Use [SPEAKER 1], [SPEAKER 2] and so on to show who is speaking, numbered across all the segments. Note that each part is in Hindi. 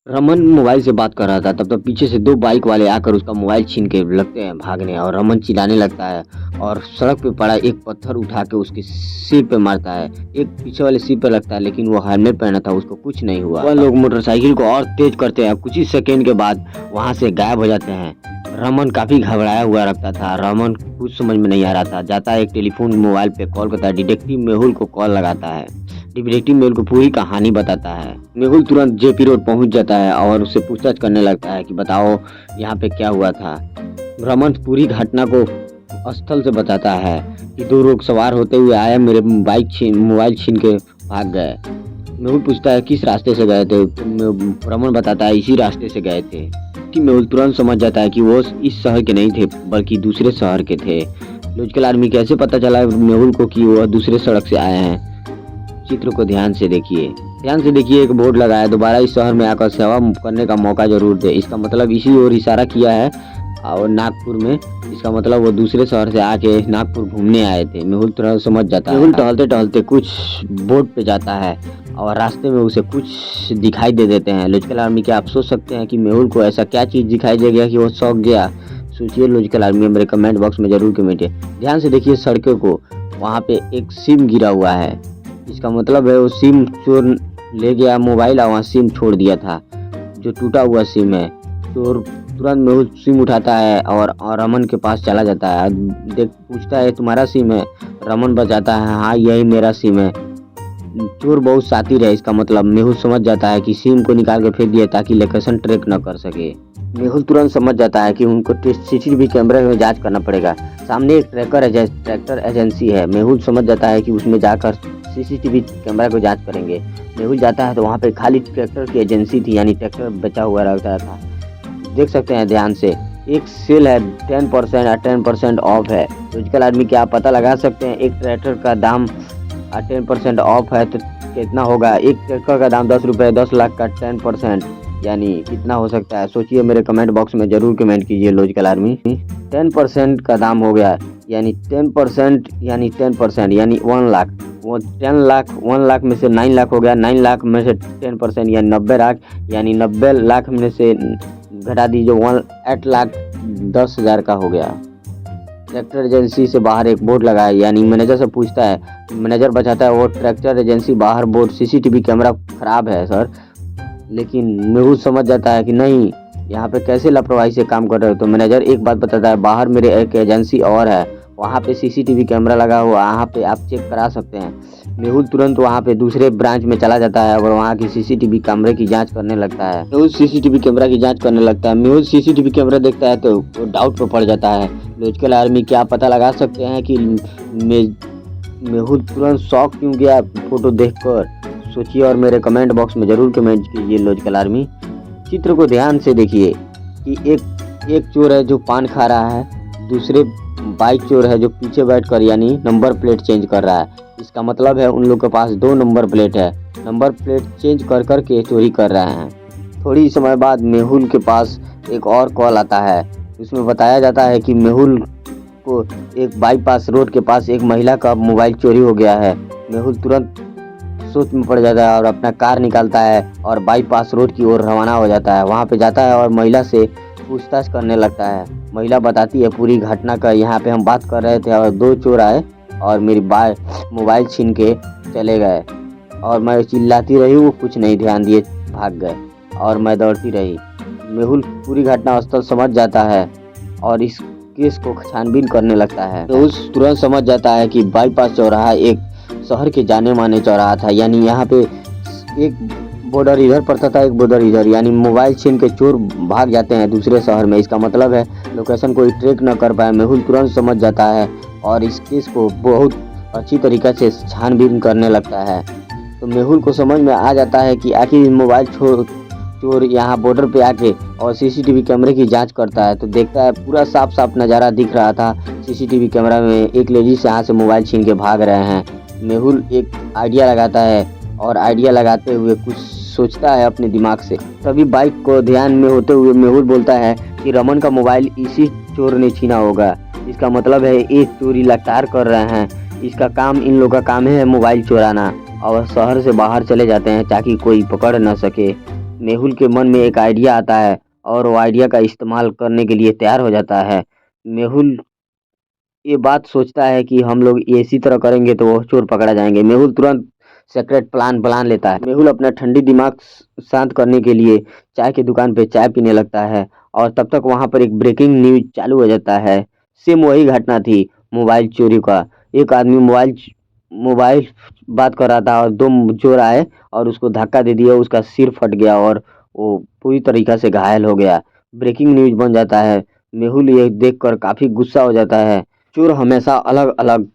[SPEAKER 1] रमन मोबाइल से बात कर रहा था, तब तक पीछे से 2 बाइक वाले आकर उसका मोबाइल छीन के लगते हैं भागने और रमन चिल्लाने लगता है और सड़क पे पड़ा एक पत्थर उठा के उसके सिर पे मारता है। एक पीछे वाले सिर पे लगता है, लेकिन वो हेलमेट पहना था, उसको कुछ नहीं हुआ। वह लोग मोटरसाइकिल को और तेज करते हैं, कुछ ही सेकंड के बाद वहां से गायब हो जाते हैं। रमन काफी घबराया हुआ रखता था। रमन कुछ समझ में नहीं आ रहा था। जाता है एक टेलीफोन मोबाइल पे कॉल करता है, डिटेक्टिव मेहुल को कॉल लगाता है। डिटेक्टिव मेहुल को पूरी कहानी बताता है। मेहुल तुरंत जेपी रोड पहुंच जाता है और उससे पूछताछ करने लगता है कि बताओ यहाँ पे क्या हुआ था। रमन पूरी घटना को स्थल से बताता है कि 2 लोग सवार होते हुए आए, मेरे मोबाइल छीन के भाग गए। मेहुल पूछता है किस रास्ते से गए थे, तो रमन बताता है इसी रास्ते से गए थे। कि मेहुल तुरंत समझ जाता है कि वो इस शहर के नहीं थे बल्कि दूसरे शहर के थे। लॉजिकल आर्मी कैसे पता चला मेहुल को कि वह दूसरे सड़क से आए हैं। चित्र को ध्यान से देखिए। एक बोर्ड लगा है, दोबारा इस शहर में आकर सेवा करने का मौका जरूर दे। इसका मतलब इसी ओर इशारा किया है और नागपुर में, इसका मतलब वो दूसरे शहर से आके नागपुर घूमने आए थे। मेहुल तुरंत समझ जाता है। मेहुल टहलते टहलते कुछ बोर्ड पे जाता है और रास्ते में उसे कुछ दिखाई दे देते हैं। लॉजिकल आर्मी क्या आप सोच सकते हैं कि मेहुल को ऐसा क्या चीज दिखाई दे गया कि वो चौंक गया? सोचिए लॉजिकल आर्मी, मेरे कमेंट बॉक्स में जरूर कमेंट। ध्यान से देखिए सड़कों को, वहाँ पे एक सिम गिरा हुआ है। इसका मतलब है वो सिम चोर ले गया मोबाइल और वहाँ सिम छोड़ दिया था, जो टूटा हुआ सिम है। चोर तुरंत मेहुल सिम उठाता है और रमन के पास चला जाता है। देख पूछता है तुम्हारा सिम है? रमन बताता है हाँ यही मेरा सिम है। चोर बहुत शातिर है, इसका मतलब मेहुल समझ जाता है कि सिम को निकाल के फेंक दिया ताकि लोकेशन ट्रैक न कर सके। मेहुल तुरंत समझ जाता है कि उनको सीसीटीवी कैमरे में जांच करना पड़ेगा। सामने एक ट्रैक्टर एजेंसी है। मेहुल समझ जाता है कि उसमें जाकर सीसीटीवी कैमरा को जांच करेंगे। मेहुल जाता है तो वहाँ पे खाली ट्रैक्टर की एजेंसी थी, यानी ट्रैक्टर बचा हुआ रहता था। देख सकते हैं ध्यान से, एक सेल है 10% या 10% ऑफ है। लॉजिकल आदमी क्या आप पता लगा सकते हैं एक ट्रैक्टर का दाम 10% ऑफ है तो कितना होगा? एक ट्रैक्टर का दाम 10 रुपये, 10 लाख का 10% यानी कितना हो सकता है? सोचिए, मेरे कमेंट बॉक्स में जरूर कमेंट कीजिए। लॉजिकल आर्मी 10% का दाम हो गया, यानी 10% यानी 10% यानी 1 लाख। वो 10 लाख 1 लाख में से 9 लाख हो गया, 9 लाख में से 10% यानी 90 लाख, यानी 90 लाख में से घटा दीजिए 8 लाख 10,000 का हो गया। ट्रैक्टर एजेंसी से बाहर एक बोर्ड लगा है, यानी मैनेजर से पूछता है, मैनेजर बताता है वो ट्रैक्टर एजेंसी बाहर बोर्ड सीसीटीवी कैमरा खराब है सर। लेकिन मेहुल समझ जाता है कि नहीं, यहाँ पे कैसे लापरवाही से काम कर रहे हो। तो मैनेजर एक बात बताता है, बाहर मेरे एक एजेंसी और है, वहाँ पे सीसीटीवी कैमरा लगा हुआ, वहाँ पे आप चेक करा सकते हैं। मेहुल तुरंत वहाँ पे दूसरे ब्रांच में चला जाता है और वहाँ की सीसीटीवी कैमरे की जांच करने लगता है। मेहुल सीसीटीवी कैमरा की जांच करने लगता है। मेहुल सीसीटीवी कैमरा देखता है तो वो डाउट पे पड़ जाता है। लॉजिकल आर्मी क्या आप पता लगा सकते हैं कि मेहुल तुरंत शॉक क्यों गया फोटो देखकर? सोचिए और मेरे कमेंट बॉक्स में जरूर कमेंट कीजिए। लॉजिकल आर्मी चित्र को ध्यान से देखिए कि एक चोर है जो पान खा रहा है, दूसरे बाइक चोर है जो पीछे बैठकर यानी नंबर प्लेट चेंज कर रहा है। इसका मतलब है उन लोग के पास 2 नंबर प्लेट है, नंबर प्लेट चेंज कर कर के चोरी कर रहे हैं। थोड़ी समय बाद मेहुल के पास एक और कॉल आता है। उसमें बताया जाता है कि मेहुल को एक बाईपास रोड के पास एक महिला का मोबाइल चोरी हो गया है। मेहुल तुरंत सोच में पड़ जाता है और अपना कार निकालता है और बाईपास रोड की ओर रवाना हो जाता है। वहाँ पे जाता है और महिला से पूछताछ करने लगता है। महिला बताती है पूरी घटना का, यहाँ पे हम बात कर रहे थे और 2 चोर आए और मेरी मोबाइल छीन के चले गए और मैं चिल्लाती रही, वो कुछ नहीं ध्यान दिए, भाग गए और मैं दौड़ती रही। मेहुल पूरी घटना स्थल समझ जाता है और इस केस को छानबीन करने लगता है। तो उस तुरंत समझ जाता है कि बाईपास चौराहा एक शहर के जाने माने चौराहा था, यानी यहाँ पे एक बॉर्डर इधर पड़ता था, एक बॉर्डर इधर, यानी मोबाइल छीन के चोर भाग जाते हैं दूसरे शहर में। इसका मतलब है लोकेशन कोई ट्रैक न कर पाए। मेहुल तुरंत समझ जाता है और इस केस को बहुत अच्छी तरीके से छानबीन करने लगता है। तो मेहुल को समझ में आ जाता है कि आखिर मोबाइल चोर यहाँ बॉर्डर पे आके और सीसीटीवी कैमरे की जांच करता है। तो देखता है पूरा साफ साफ नज़ारा दिख रहा था सीसीटीवी कैमरा में, एक लेडीज यहाँ से मोबाइल छीन के भाग रहे हैं। मेहुल एक आइडिया लगाता है और आइडिया लगाते हुए कुछ सोचता है अपने दिमाग से। तभी बाइक को ध्यान में होते हुए मेहुल बोलता है कि रमन का मोबाइल इसी चोर ने छीना होगा। इसका मतलब है एक चोरी लगातार कर रहे हैं। इसका काम, इन लोगों का काम है मोबाइल चुराना और शहर से बाहर चले जाते हैं ताकि कोई पकड़ न सके। मेहुल के मन में एक आइडिया आता है और वो आइडिया का इस्तेमाल करने के लिए तैयार हो जाता है। मेहुल ये बात सोचता है कि हम लोग ये इसी तरह करेंगे तो वो चोर पकड़ा जाएंगे। मेहुल तुरंत सेक्रेट प्लान प्लान लेता है। मेहुल अपना ठंडी दिमाग शांत करने के लिए चाय की दुकान पे चाय पीने लगता है और तब तक वहां पर एक ब्रेकिंग न्यूज चालू हो जाता है। सेम वही घटना थी मोबाइल चोरी का। एक आदमी मोबाइल बात कर रहा था और दो चोर आए और उसको धक्का दे दिया, उसका सिर फट गया और वो पूरी तरीका से घायल हो गया। ब्रेकिंग न्यूज बन जाता है। मेहुल ये देखकर काफी गुस्सा हो जाता है। चोर हमेशा अलग अलग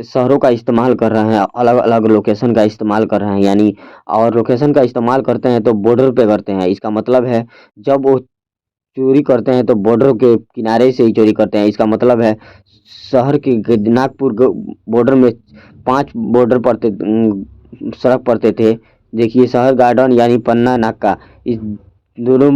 [SPEAKER 1] शहरों का इस्तेमाल कर रहे हैं, अलग अलग लोकेशन का इस्तेमाल कर रहे हैं, यानी और लोकेशन का इस्तेमाल करते हैं तो बॉर्डर पे करते हैं। इसका मतलब है जब वो चोरी करते हैं तो बॉर्डर के किनारे से ही चोरी करते हैं। इसका मतलब है शहर के नागपुर बॉर्डर में 5 बॉर्डर पड़ते सड़क पड़ते थे। देखिए शहर गार्डन यानी पन्ना नाका, इस दोनों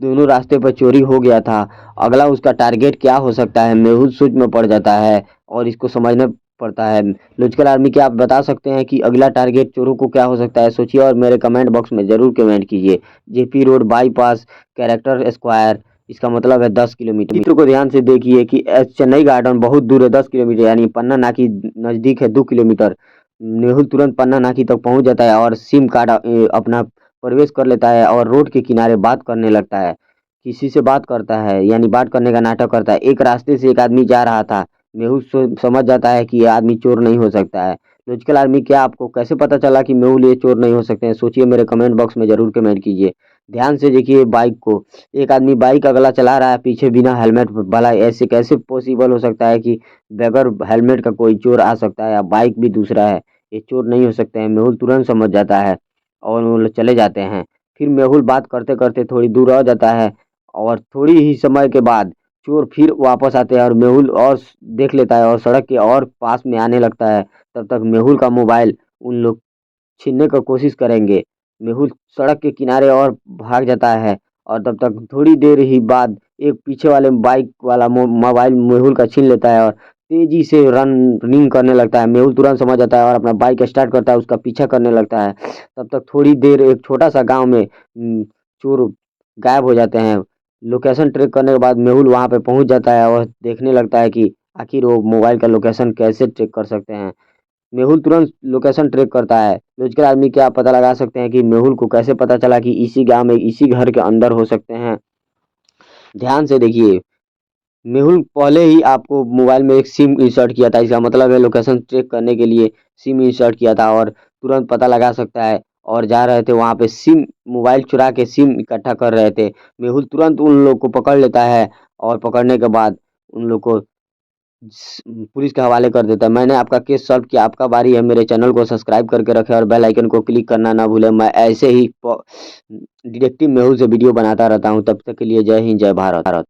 [SPEAKER 1] दोनों रास्ते पर चोरी हो गया था। अगला उसका टारगेट क्या हो सकता है, मेहुल सोच में पड़ जाता है और इसको समझना पड़ता है। लॉजिकल आर्मी, क्या आप बता सकते हैं कि अगला टारगेट चोरों को क्या हो सकता है? सोचिए और मेरे कमेंट बॉक्स में जरूर कमेंट कीजिए। JP road bypass character square, इसका मतलब है 10 किलोमीटर। चित्र को ध्यान से देखिए कि चेन्नई गार्डन बहुत दूर है 10 किलोमीटर, यानी पन्ना नाकी नजदीक है 2 किलोमीटर। मेहुल तुरंत पन्ना नाकी तक पहुंच जाता है और सिम कार्ड अपना प्रवेश कर लेता है और रोड के किनारे बात करने लगता है। किसी से बात करता है यानी बात करने का नाटक करता है। एक रास्ते से एक आदमी जा रहा था। मेहुल समझ जाता है कि ये आदमी चोर नहीं हो सकता है। लॉजिकल आर्मी, क्या आपको कैसे पता चला कि मेहुल ये चोर नहीं हो सकते हैं? सोचिए, मेरे कमेंट बॉक्स में जरूर कमेंट कीजिए। ध्यान से देखिए बाइक को। एक आदमी बाइक अगला चला रहा है पीछे बिना हेलमेट। भला ऐसे कैसे पॉसिबल हो सकता है कि बगैर हेलमेट का कोई चोर आ सकता है या बाइक भी दूसरा है? ये चोर नहीं हो सकते हैं। मेहुल तुरंत समझ जाता है और वो लोग चले जाते हैं। फिर मेहुल बात करते करते थोड़ी दूर आ जाता है और थोड़ी ही समय के बाद चोर फिर वापस आते हैं और मेहुल और देख लेता है और सड़क के और पास में आने लगता है। तब तक मेहुल का मोबाइल उन लोग छीनने का कोशिश करेंगे। मेहुल सड़क के किनारे और भाग जाता है और तब तक थोड़ी देर ही बाद एक पीछे वाले बाइक वाला मोबाइल मेहुल का छीन लेता है और तेजी से रनिंग करने लगता है। मेहुल तुरंत समझ जाता है और अपना बाइक स्टार्ट करता है, उसका पीछा करने लगता है। तब तक थोड़ी देर एक छोटा सा गांव में चोर गायब हो जाते हैं। लोकेशन ट्रैक करने के बाद मेहुल वहां पे पहुंच जाता है और देखने लगता है कि आखिर वो मोबाइल का लोकेशन कैसे ट्रैक कर सकते हैं। मेहुल तुरंत लोकेशन ट्रैक करता है। लॉजिकल आदमी, क्या आप पता लगा सकते हैं कि मेहुल को कैसे पता चला कि इसी गांव में इसी घर के अंदर हो सकते हैं? ध्यान से देखिए। मेहुल पहले ही आपको मोबाइल में एक सिम इंसर्ट किया था। इसका मतलब है लोकेशन ट्रैक करने के लिए सिम इंसर्ट किया था और तुरंत पता लगा सकता है। और जा रहे थे वहां पे सिम मोबाइल चुरा के सिम इकट्ठा कर रहे थे। मेहुल तुरंत उन लोग को पकड़ लेता है और पकड़ने के बाद उन लोग को पुलिस के हवाले कर देता है। मैंने आपका केस सॉल्व किया, आपका बारी है। मेरे चैनल को सब्सक्राइब करके रखें और बेल आइकन को क्लिक करना ना भूलें। मैं ऐसे ही डिटेक्टिव मेहुल से वीडियो बनाता रहता हूँ। तब तक के लिए जय हिंद, जय भारत।